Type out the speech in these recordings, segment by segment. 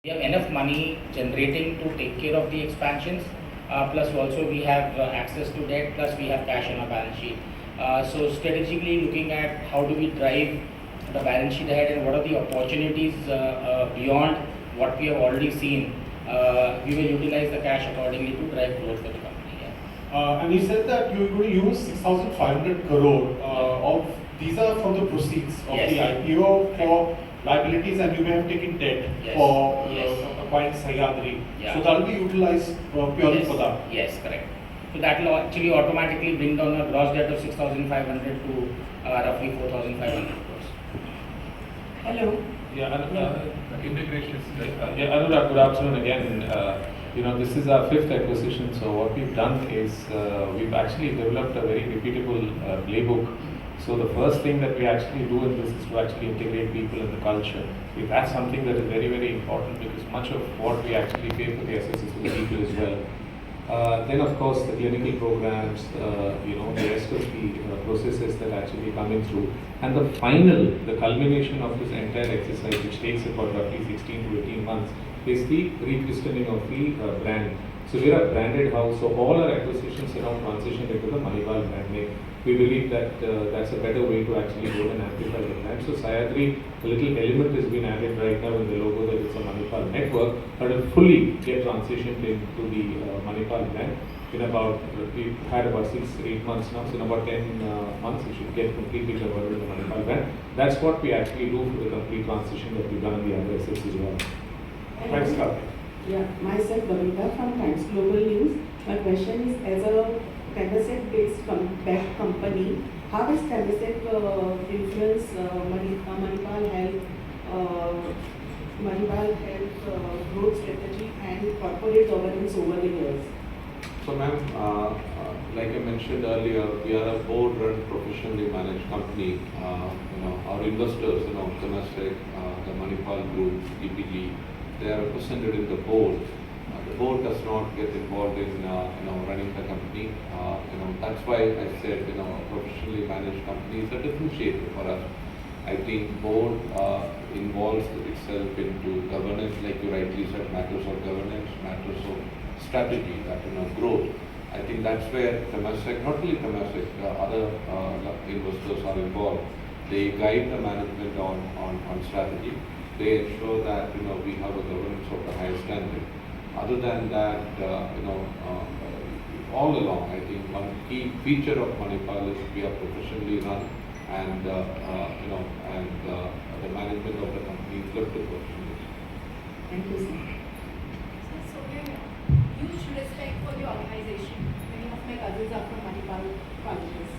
We have enough money generating to take care of the expansions. Plus also we have access to debt, plus we have cash on our balance sheet. So strategically looking at how do we drive the balance sheet ahead and what are the opportunities beyond what we have already seen, we will utilize the cash accordingly to drive growth for the company. And you said that you're going to use 6,500 crore of these are from the proceeds of Yes. the IPO for liabilities, and you may have taken debt Yes. for Yes. acquiring Sahyadri. Yeah. So that will be utilized purely for that. Yes, correct. So that will actually automatically bring down a gross debt of 6,500 to roughly 4,500 crores. Hello. Yeah, integration is yeah, Anurag, good afternoon again. This is our fifth acquisition, so what we've done is we've actually developed a very repeatable playbook. So the first thing that we actually do in this is to actually integrate people in the culture. That's something that is very, very important because much of what we actually pay for the assets is for the people as well. Then of course the clinical programs, the rest of the processes that actually coming through. And the culmination of this entire exercise, which takes about roughly 16 to 18 months, is the rechristening of the brand. So we are a branded house, so all our acquisitions around transition into the Manipal brand name. We believe that that's a better way to actually go and amplify the brand. So Sahyadri, a little element has been added right now in the logo that it's a Manipal network, but will fully get transitioned into the Manipal brand in about, we've had about 6 or 8 months now, so in about 10 months we should get completely converted to the Manipal brand. That's what we actually do for the complete transition that we've done in the other assets as well. Thanks, Karthik. Yeah, myself Babita from Times Global News. My question is, as a Temasek-based backed company, how does Temasek influence Manipal Health growth strategy and corporate governance over the years? So, ma'am, like I mentioned earlier, we are a board-run, professionally managed company. Our investors, Temasek, the Manipal Group, EPG, they are represented in the board. The board does not get involved in running the company. That's why I said a professionally managed company is a differentiator for us. I think board involves itself into governance, like you rightly said, matters of governance, matters of strategy, that growth. I think that's where Temasek, not only Temasek, other investors are involved. They guide the management on strategy. They ensure that we have a governance of the highest standard. Other than that, all along, I think one key feature of Manipal is we are professionally run, and the management of the company is left to professionals. Thank you, sir. So we have huge respect for the organization. Many of my cousins are from Manipal colleges.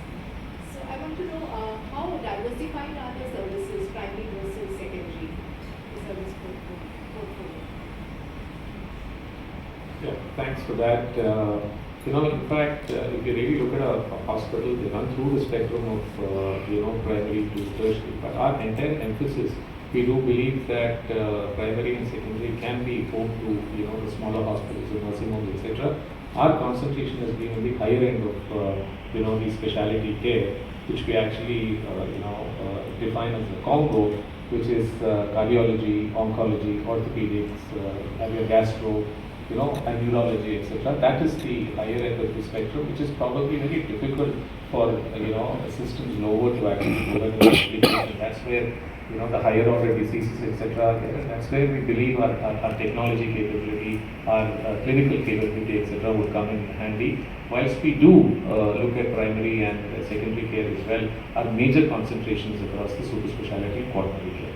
So I want to know how diversified are the services, primary versus secondary, the service portfolio. Yeah, thanks for that. In fact, if you really look at a hospital, they run through the spectrum of, primary to tertiary. But our entire emphasis, we do believe that primary and secondary can be home to, the smaller hospitals, the nursing homes, etc. Our concentration has been on the higher end of, the specialty care, which we actually, define as the combo, which is cardiology, oncology, orthopedics, gastro, and neurology, etc. That is the higher end of the spectrum, which is probably very difficult for, systems lower to actually go and actually treat. And that's where, the higher order diseases, etc. are there. And that's where we believe our technology capability, our clinical capability, etc. would come in handy. Whilst we do look at primary and secondary care as well, our major concentrations across the super specialty and quaternary care.